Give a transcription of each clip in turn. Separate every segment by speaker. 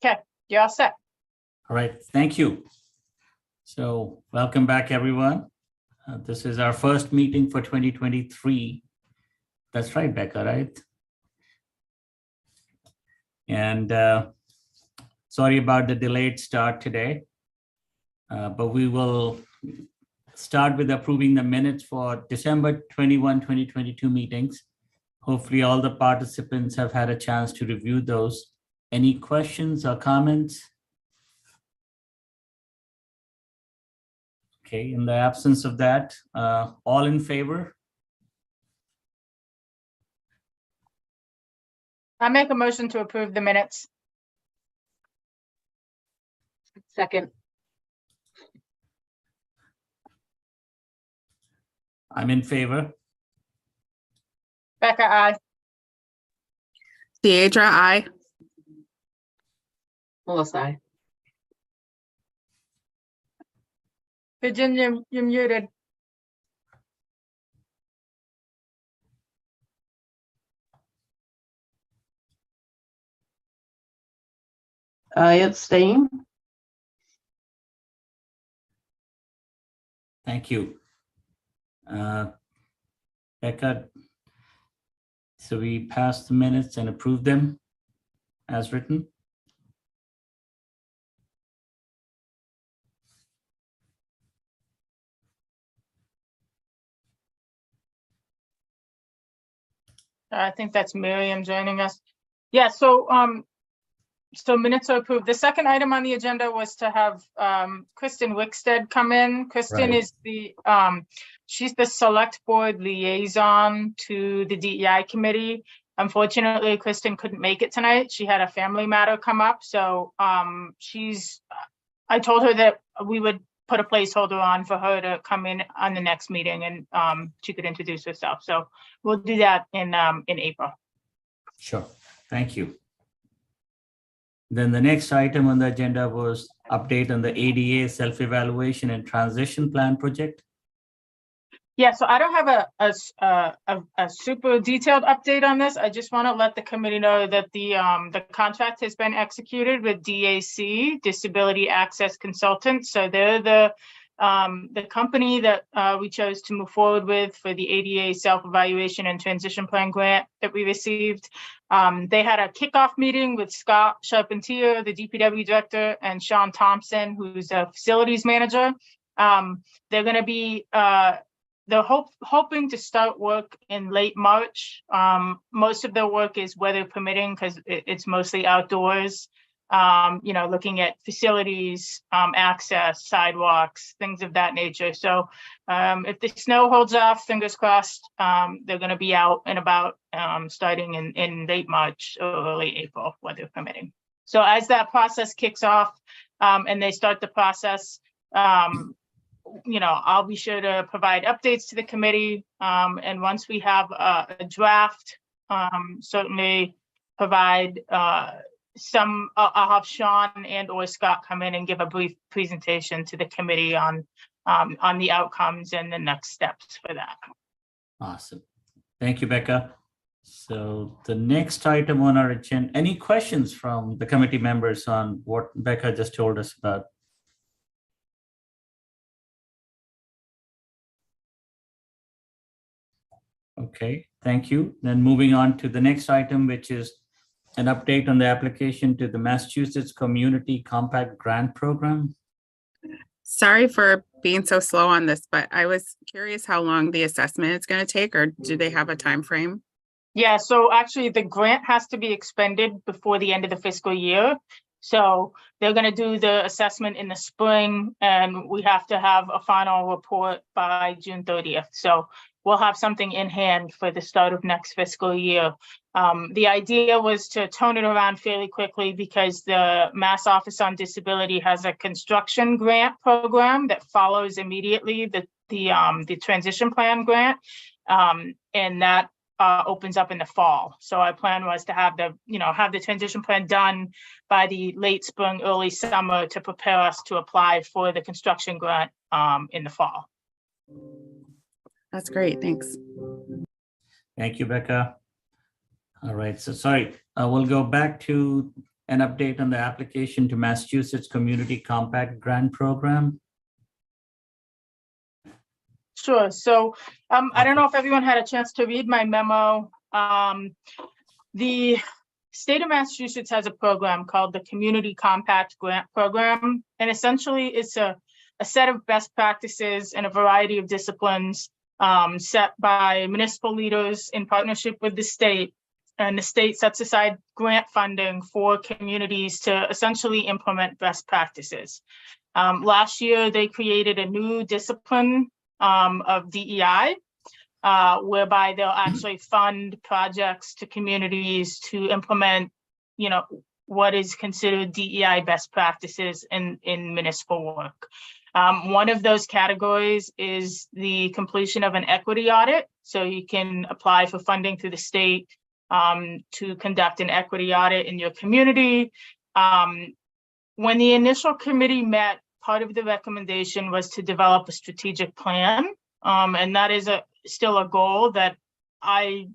Speaker 1: Okay, you're all set.
Speaker 2: All right, thank you. So welcome back, everyone. This is our first meeting for 2023. That's right, Becca, right? And sorry about the delayed start today, but we will start with approving the minutes for December 21, 2022 meetings. Hopefully all the participants have had a chance to review those. Any questions or comments? Okay, in the absence of that, all in favor?
Speaker 1: I make a motion to approve the minutes. Second.
Speaker 2: I'm in favor.
Speaker 1: Becca, aye.
Speaker 3: Deidre, aye.
Speaker 4: Melissa, aye.
Speaker 1: Virginia, you're muted.
Speaker 4: I abstain.
Speaker 2: Thank you. Becca, so we passed the minutes and approved them as written?
Speaker 1: I think that's Miriam joining us. Yeah, so minutes are approved. The second item on the agenda was to have Kristen Wickstead come in. Kristen
Speaker 2: Right.
Speaker 1: is the she's the select board liaison to the DEI committee. Unfortunately, Kristen couldn't make it tonight. She had a family matter come up. So I told her that we would put a placeholder on for her to come in on the next meeting and she could introduce herself. So we'll do that in April.
Speaker 2: Sure, thank you. Then the next item on the agenda was update on the ADA self-evaluation and transition plan project.
Speaker 1: Yeah, so I don't have a super detailed update on this. I just want to let the committee know that the contract has been executed with DAC, Disability Access Consultants. So they're the company that we chose to move forward with for the ADA self-evaluation and transition plan grant that we received. They had a kickoff meeting with Scott Charpentier, the DPW director, and Sean Thompson, who's a facilities manager. They're going to be they're hoping to start work in late March. Most of their work is weather permitting because it's mostly outdoors. Looking at facilities, access, sidewalks, things of that nature. So if the snow holds off, fingers crossed, they're going to be out and about starting in late March or early April, weather permitting. So as that process kicks off and they start the process, I'll be sure to provide updates to the committee. And once we have a draft, certainly provide I'll have Sean and or Scott come in and give a brief presentation to the committee on the outcomes and the next steps for that.
Speaker 2: Awesome. Thank you, Becca. So the next item on our agenda, any questions from the committee members on what Becca just told us about? Okay, thank you. Then moving on to the next item, which is an update on the application to the Massachusetts Community Compact Grant Program.
Speaker 3: Sorry for being so slow on this, but I was curious how long the assessment is going to take, or do they have a time frame?
Speaker 1: Yeah, so actually the grant has to be expended before the end of the fiscal year. So they're going to do the assessment in the spring and we have to have a final report by June 30th. So we'll have something in hand for the start of next fiscal year. The idea was to turn it around fairly quickly because the Mass Office on Disability has a construction grant program that follows immediately the transition plan grant, and that opens up in the fall. So our plan was to have the transition plan done by the late spring, early summer to prepare us to apply for the construction grant in the fall.
Speaker 3: That's great. Thanks.
Speaker 2: Thank you, Becca. All right, so sorry, we'll go back to an update on the application to Massachusetts Community Compact Grant Program?
Speaker 1: Sure. So I don't know if everyone had a chance to read my memo. The state of Massachusetts has a program called the Community Compact Grant Program. And essentially it's a set of best practices in a variety of disciplines set by municipal leaders in partnership with the state. And the state sets aside grant funding for communities to essentially implement best practices. Last year, they created a new discipline of DEI, whereby they'll actually fund projects to communities to implement, what is considered DEI best practices in municipal work. One of those categories is the completion of an equity audit. So you can apply for funding through the state to conduct an equity audit in your community. When the initial committee met, part of the recommendation was to develop a strategic plan. And that is still a goal that I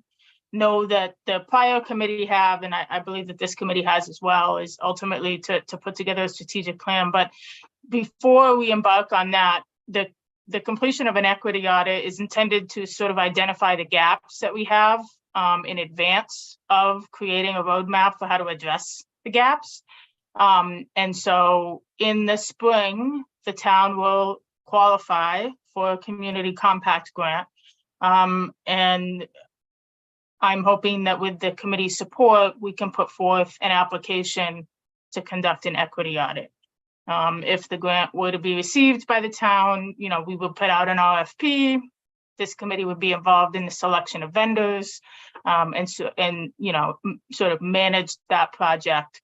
Speaker 1: know that the prior committee have, and I believe that this committee has as well, is ultimately to put together a strategic plan. But before we embark on that, the completion of an equity audit is intended to sort of identify the gaps that we have in advance of creating a roadmap for how to address the gaps. And so in the spring, the town will qualify for a community compact grant. And I'm hoping that with the committee's support, we can put forth an application to conduct an equity audit. If the grant were to be received by the town, we would put out an RFP. This committee would be involved in the selection of vendors, and sort of manage that project.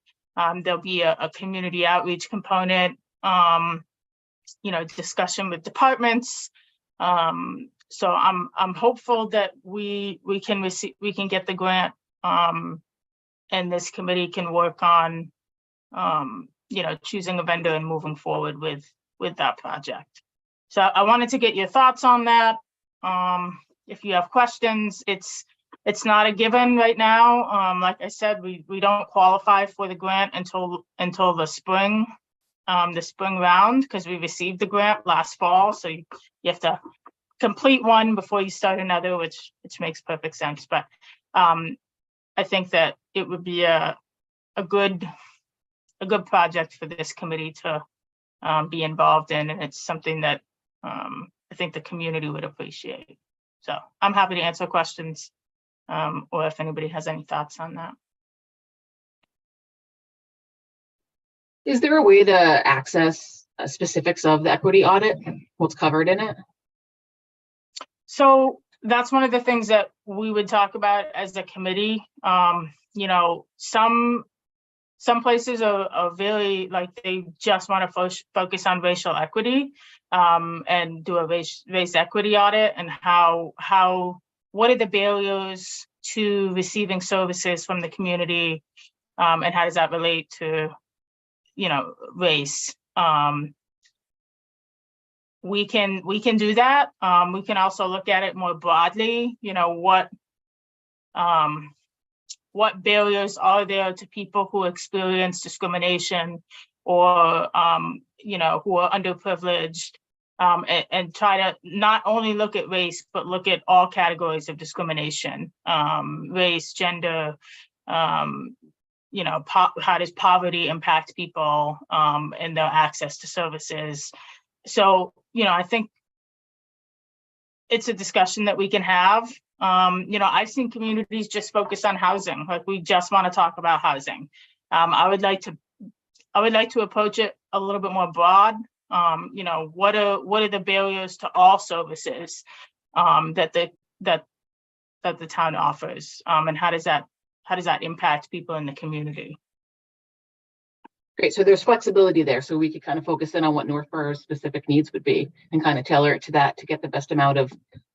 Speaker 1: There'll be a community outreach component, discussion with departments. So I'm hopeful that we can get the grant, and this committee can work on choosing a vendor and moving forward with that project. So I wanted to get your thoughts on that. If you have questions, it's not a given right now. Like I said, we don't qualify for the grant until the spring round, because we received the grant last fall. So you have to complete one before you start another, which makes perfect sense. But I think that it would be a good project for this committee to be involved in, and it's something that I think the community would appreciate. So I'm happy to answer questions, or if anybody has any thoughts on that.
Speaker 5: Is there a way to access specifics of the equity audit? What's covered in it?
Speaker 1: So that's one of the things that we would talk about as a committee. Some places are very, like, they just want to focus on racial equity and do a race equity audit, and what are the barriers to receiving services from the community, and how does that relate to race. We can do that. We can also look at it more broadly. What barriers are there to people who experience discrimination, or who are underprivileged, and try to not only look at race, but look at all categories of discrimination, race, gender, how does poverty impact people and their access to services. So, I think it's a discussion that we can have. I've seen communities just focus on housing, like we just want to talk about housing. I would like to approach it a little bit more broad. What are the barriers to all services that the town offers, and how does that impact people in the community?
Speaker 5: Great. So there's flexibility there. So we could kind of focus in on what Northborough's specific needs would be and kind of tailor it to that to get the best amount of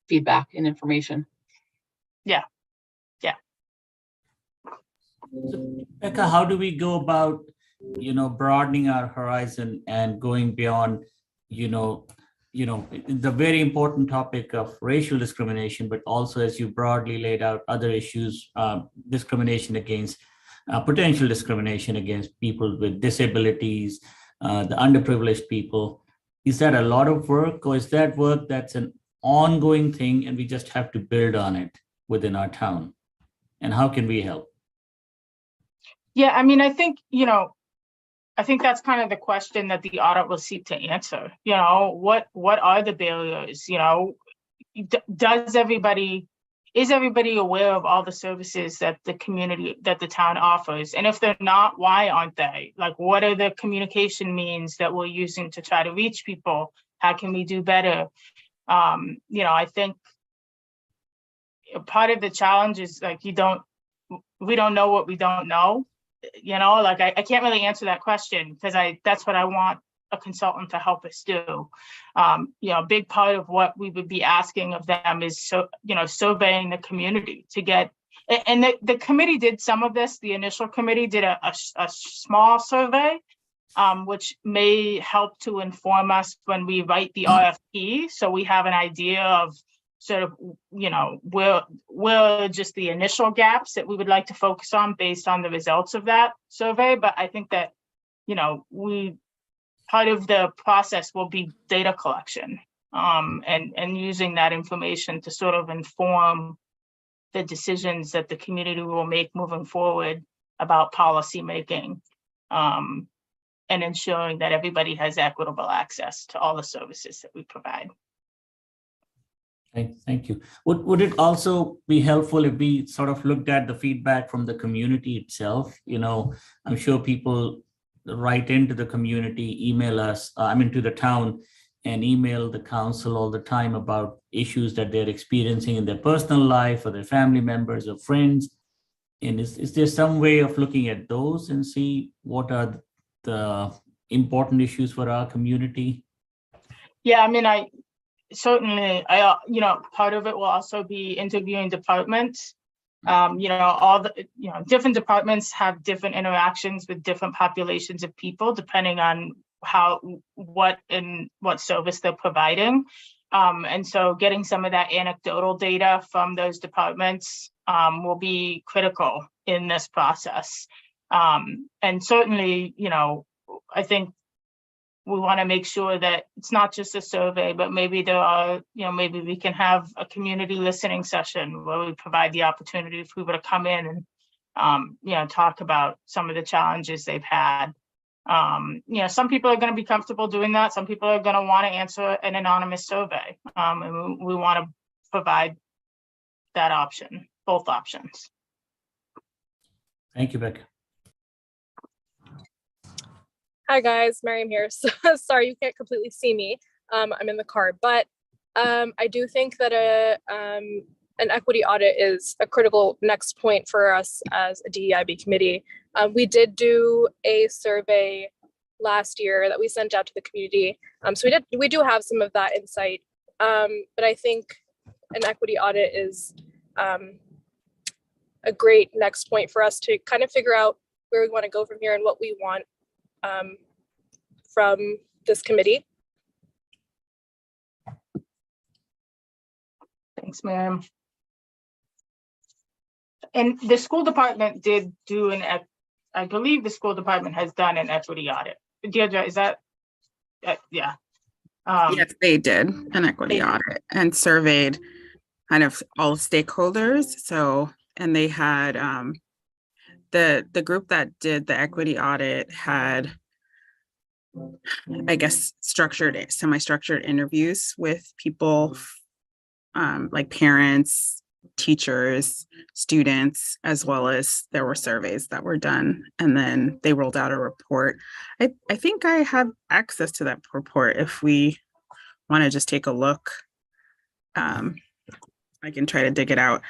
Speaker 5: feedback and information.
Speaker 1: Yeah.
Speaker 2: Becca, how do we go about, broadening our horizon and going beyond, the very important topic of racial discrimination, but also, as you broadly laid out, other issues, discrimination against potential discrimination against people with disabilities, the underprivileged people. Is that a lot of work, or is that work that's an ongoing thing and we just have to build on it within our town? And how can we help?
Speaker 1: Yeah, I mean, I think, I think that's kind of the question that the audit will seek to answer. What are the barriers? Is everybody aware of all the services that the town offers? And if they're not, why aren't they? Like, what are the communication means that we're using to try to reach people? How can we do better? I think part of the challenge is like, we don't know what we don't know. I can't really answer that question because that's what I want a consultant to help us do. A big part of what we would be asking of them is surveying the community to get, and the committee did some of this. The initial committee did a small survey, which may help to inform us when we write the RFP. So we have an idea of sort of, where just the initial gaps that we would like to focus on based on the results of that survey. But I think that, part of the process will be data collection, and using that information to sort of inform the decisions that the community will make moving forward about policy making, and ensuring that everybody has equitable access to all the services that we provide.
Speaker 2: Thank you. Would it also be helpful if we sort of looked at the feedback from the community itself? I'm sure people write into the community, email us, to the town, and email the council all the time about issues that they're experiencing in their personal life or their family members or friends. And is there some way of looking at those and see what are the important issues for our community?
Speaker 1: Yeah, certainly, part of it will also be interviewing departments. All the, different departments have different interactions with different populations of people, depending on what service they're providing. And so getting some of that anecdotal data from those departments will be critical in this process. And certainly, I think we want to make sure that it's not just a survey, but maybe maybe we can have a community listening session where we provide the opportunity for people to come in and, talk about some of the challenges they've had. Some people are going to be comfortable doing that. Some people are going to want to answer an anonymous survey. And we want to provide that option, both options.
Speaker 2: Thank you, Becca.
Speaker 6: Hi guys, Miriam here. So sorry you can't completely see me. I'm in the car, but I do think that an equity audit is a critical next point for us as a DEIB committee. We did do a survey last year that we sent out to the community. So we do have some of that insight, but I think an equity audit is a great next point for us to kind of figure out where we want to go from here and what we want from this committee.
Speaker 1: Thanks, Miriam. And the school department did do I believe the school department has done an equity audit. Deirdre, is that, yeah.
Speaker 3: Yes, they did an equity audit and surveyed kind of all stakeholders. So, and they had the group that did the equity audit had, I guess, semi-structured interviews with people, like parents, teachers, students, as well as there were surveys that were done, and then they rolled out a report. I think I have access to that report if we want to just take a look. I can try to dig it out,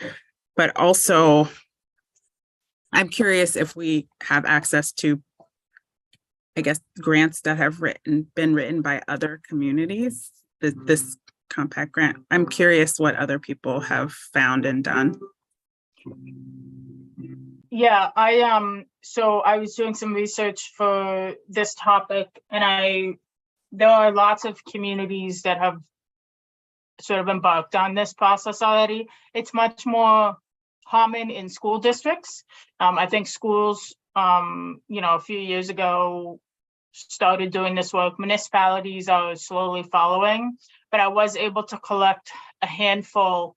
Speaker 3: but also I'm curious if we have access to, I guess, grants that have been written by other communities, this compact grant. I'm curious what other people have found and done.
Speaker 1: Yeah, so I was doing some research for this topic, and there are lots of communities that have sort of embarked on this process already. It's much more common in school districts. I think schools, a few years ago started doing this work. Municipalities are slowly following, but I was able to collect a handful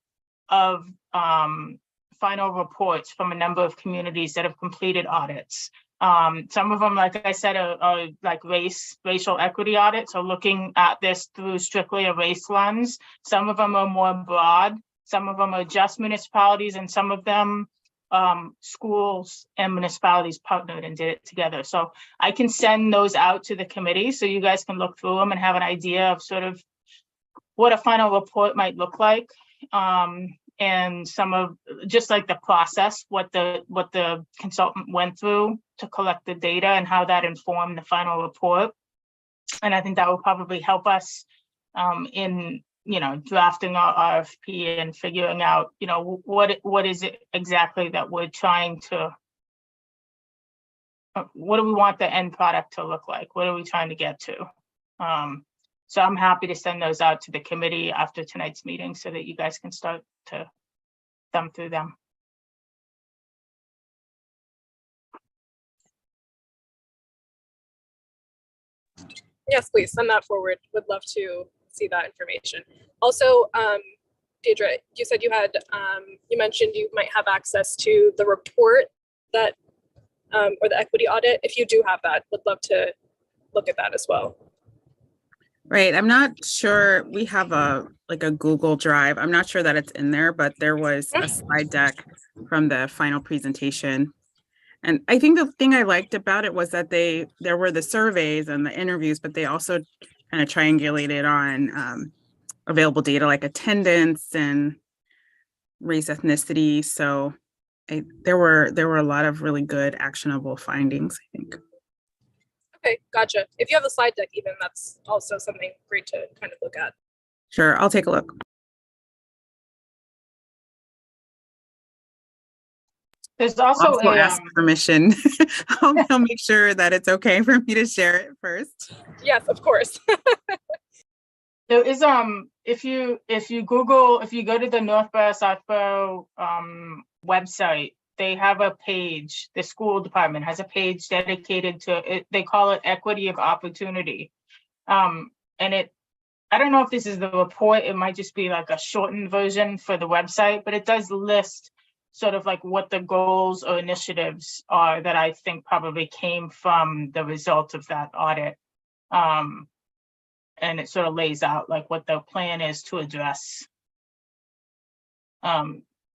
Speaker 1: of final reports from a number of communities that have completed audits. Some of them, like I said, are like racial equity audits, so looking at this through strictly a race lens. Some of them are more broad. Some of them are just municipalities, and some of them schools and municipalities partnered and did it together. So I can send those out to the committee so you guys can look through them and have an idea of sort of what a final report might look like. And some of just like the process, what the consultant went through to collect the data and how that informed the final report. And I think that will probably help us in drafting our RFP and figuring out what is it exactly that we're trying to, what do we want the end product to look like? What are we trying to get to? So I'm happy to send those out to the committee after tonight's meeting so that you guys can start to thumb through them.
Speaker 6: Yes, please send that forward. Would love to see that information. Also, Deidre, you said you had, you mentioned you might have access to the report that, or the equity audit. If you do have that, would love to look at that as well.
Speaker 3: Right. I'm not sure. We have a Google Drive. I'm not sure that it's in there, but there was a slide deck from the final presentation. And I think the thing I liked about it was that there were the surveys and the interviews, but they also kind of triangulated on available data like attendance and race, ethnicity. So there were a lot of really good actionable findings, I think.
Speaker 6: Okay, gotcha. If you have the slide deck even, that's also something great to kind of look at.
Speaker 3: Sure, I'll take a look.
Speaker 1: There's also
Speaker 3: ask permission. I'll make sure that it's okay for me to share it first.
Speaker 6: Yes, of course.
Speaker 1: there is if you go to the Northborough Southborough website, they have a page. The school department has a page dedicated to it. They call it Equity of Opportunity. And I don't know if this is the report. It might just be like a shortened version for the website, but it does list sort of like what the goals or initiatives are that I think probably came from the result of that audit. And it sort of lays out like what the plan is to address.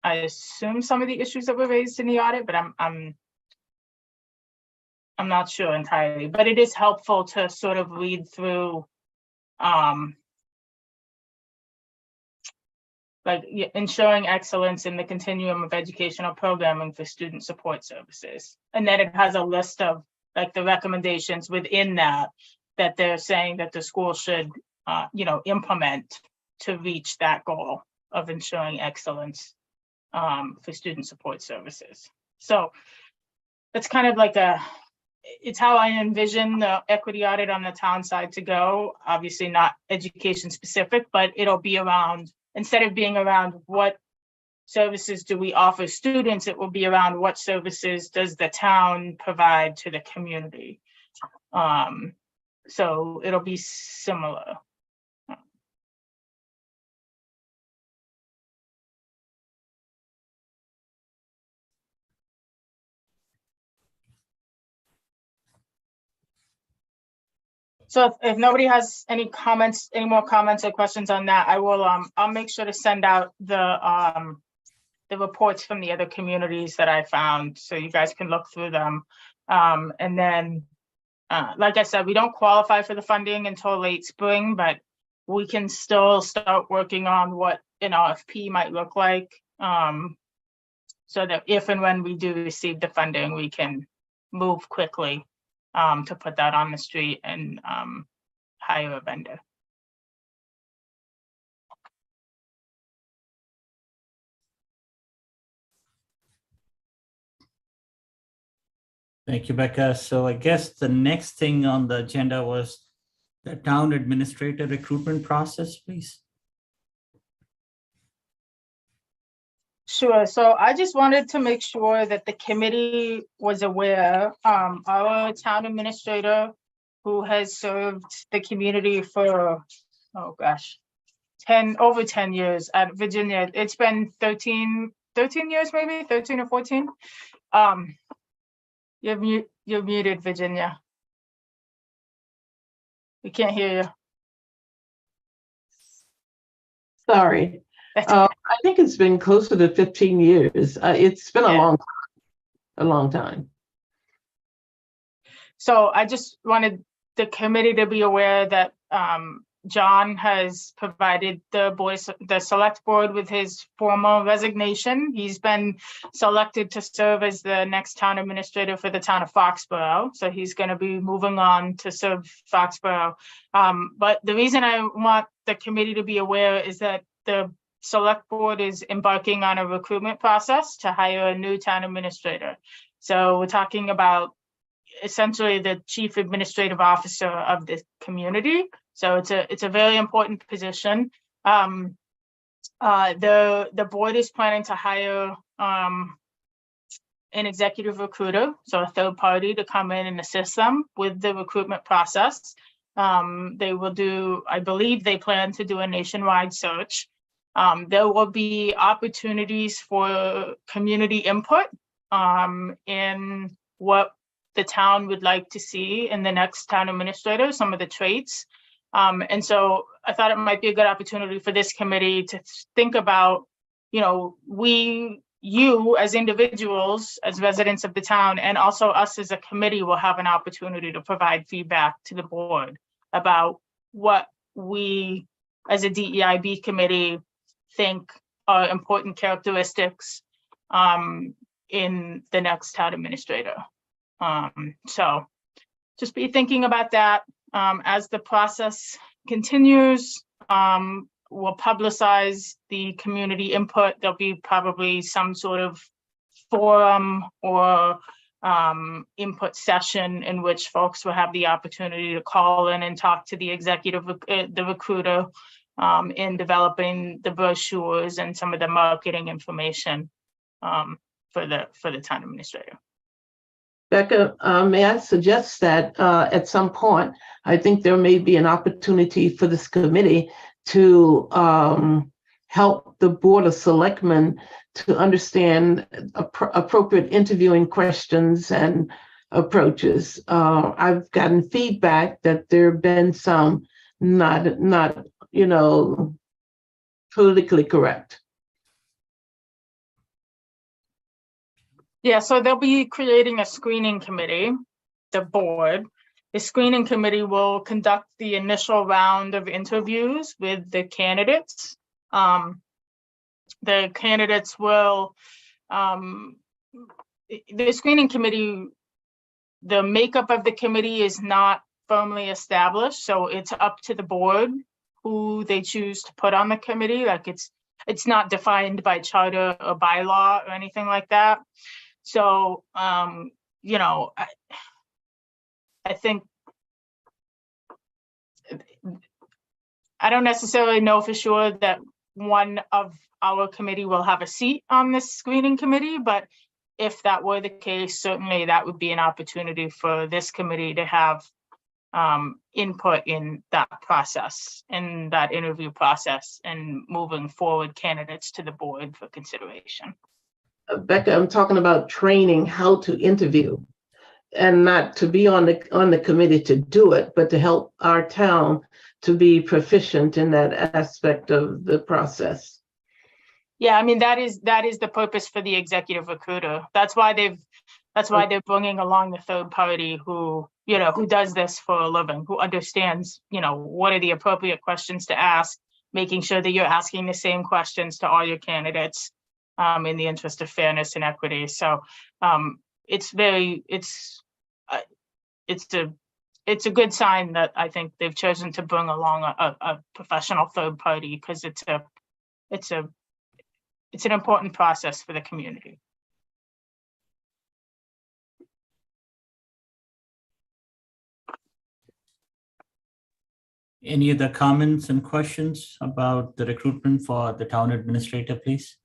Speaker 1: I assume some of the issues that were raised in the audit, but I'm not sure entirely, but it is helpful to sort of read through like ensuring excellence in the continuum of educational programming for student support services. And then it has a list of like the recommendations within that they're saying that the school should implement to reach that goal of ensuring excellence for student support services. So it's kind of like it's how I envision the equity audit on the town side to go. Obviously not education specific, but it'll be around, instead of being around what services do we offer students, it will be around what services does the town provide to the community. So it'll be similar. So if nobody has any more comments or questions on that, I will, I'll make sure to send out the reports from the other communities that I found, so you guys can look through them. And then, like I said, we don't qualify for the funding until late spring, but we can still start working on what an RFP might look like. So that if and when we do receive the funding, we can move quickly to put that on the street and hire a vendor.
Speaker 2: Thank you, Becca. So I guess the next thing on the agenda was the town administrator recruitment process, please.
Speaker 1: Sure. So I just wanted to make sure that the committee was aware, our town administrator, who has served the community for, oh gosh, over 10 years at Virginia. It's been 13 years, maybe 13 or 14. You're muted, Virginia. We can't hear you.
Speaker 4: Sorry.
Speaker 1: That's
Speaker 4: I think it's been closer to 15 years. It's been
Speaker 1: Yeah.
Speaker 4: a long time.
Speaker 1: So I just wanted the committee to be aware that John has provided the select board with his formal resignation. He's been selected to serve as the next town administrator for the town of Foxborough. So he's going to be moving on to serve Foxborough. But the reason I want the committee to be aware is that the select board is embarking on a recruitment process to hire a new town administrator. So we're talking about essentially the chief administrative officer of the community. So it's a very important position. The board is planning to hire an executive recruiter, so a third party to come in and assist them with the recruitment process. They will do, I believe they plan to do a nationwide search. There will be opportunities for community input in what the town would like to see in the next town administrator, some of the traits. And so I thought it might be a good opportunity for this committee to think about, you as individuals, as residents of the town, and also us as a committee will have an opportunity to provide feedback to the board about what we as a DEIB committee think are important characteristics in the next town administrator. So just be thinking about that as the process continues. We'll publicize the community input. There'll be probably some sort of forum or input session in which folks will have the opportunity to call in and talk to the executive, the recruiter, in developing the brochures and some of the marketing information for the town administrator.
Speaker 4: Becca, may I suggest that at some point, I think there may be an opportunity for this committee to help the Board of Selectmen to understand appropriate interviewing questions and approaches. I've gotten feedback that there have been some not politically correct.
Speaker 1: Yeah, so they'll be creating a screening committee, the board. The screening committee will conduct the initial round of interviews with the candidates. The candidates will, the screening committee, the makeup of the committee is not firmly established, so it's up to the board who they choose to put on the committee. Like it's not defined by charter or bylaw or anything like that. So, I think I don't necessarily know for sure that one of our committee will have a seat on this screening committee, but if that were the case, certainly that would be an opportunity for this committee to have input in that process, in that interview process, and moving forward candidates to the board for consideration.
Speaker 4: Becca, I'm talking about training how to interview, and not to be on the committee to do it, but to help our town to be proficient in that aspect of the process.
Speaker 1: Yeah, I mean, that is the purpose for the executive recruiter. That's why they're bringing along the third party who does this for a living, who understands, what are the appropriate questions to ask, making sure that you're asking the same questions to all your candidates in the interest of fairness and equity. So it's a good sign that I think they've chosen to bring along a professional third party, because it's an important process for the community.
Speaker 2: Any other comments and questions about the recruitment for the town administrator, please?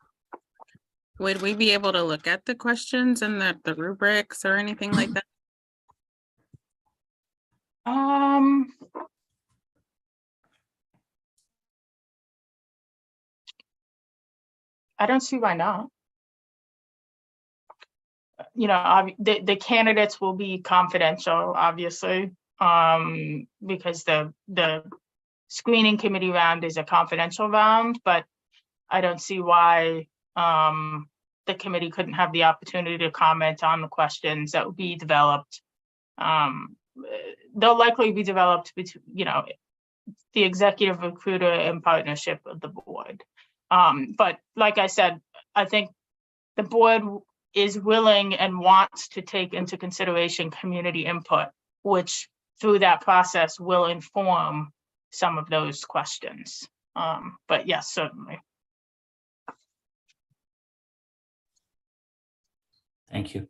Speaker 3: Would we be able to look at the questions and the rubrics or anything like that?
Speaker 1: I don't see why not. You know, the candidates will be confidential, obviously, because the screening committee round is a confidential round, but I don't see why the committee couldn't have the opportunity to comment on the questions that would be developed. They'll likely be developed between, you know, the executive recruiter in partnership with the board. But like I said, I think the board is willing and wants to take into consideration community input, which through that process will inform some of those questions. But yes, certainly.
Speaker 2: Thank you.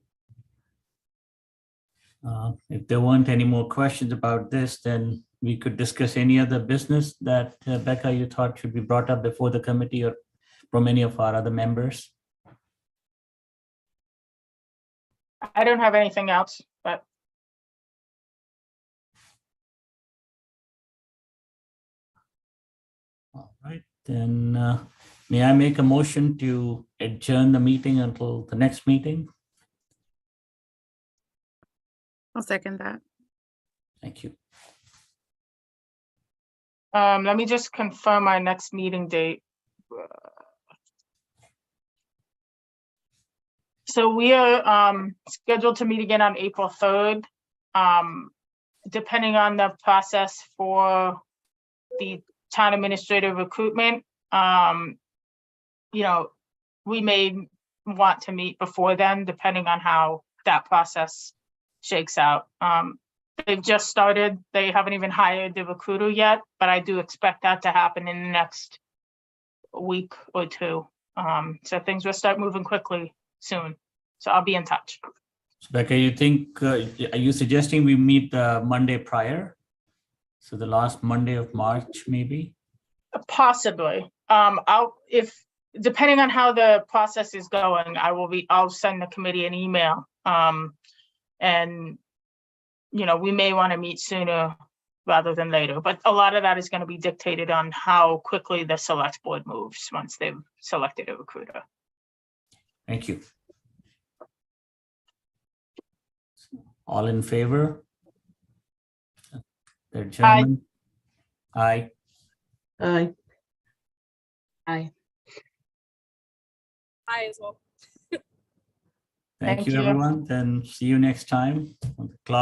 Speaker 2: If there weren't any more questions about this, then we could discuss any other business that Becca, you thought should be brought up before the committee or from any of our other members.
Speaker 1: I don't have anything else, but
Speaker 2: All right, then may I make a motion to adjourn the meeting until the next meeting?
Speaker 3: I'll second that.
Speaker 2: Thank you.
Speaker 1: let me just confirm our next meeting date. So we are scheduled to meet again on April 3rd. Depending on the process for the town administrator recruitment, you know, we may want to meet before then, depending on how that process shakes out. They've just started. They haven't even hired the recruiter yet, but I do expect that to happen in the next week or two. So things will start moving quickly soon. So I'll be in touch.
Speaker 2: So Becca, you think, are you suggesting we meet the Monday prior? So the last Monday of March, maybe?
Speaker 1: Possibly. Depending on how the process is going, I'll send the committee an email. And, you know, we may want to meet sooner rather than later, but a lot of that is going to be dictated on how quickly the select board moves once they've selected a recruiter.
Speaker 2: Thank you. All in favor? The adjournment? Aye.
Speaker 4: Aye.
Speaker 5: Aye.
Speaker 6: I as well.
Speaker 2: Thank
Speaker 1: Thank
Speaker 2: you,
Speaker 1: you.
Speaker 2: everyone. Then see you next time. On the clock.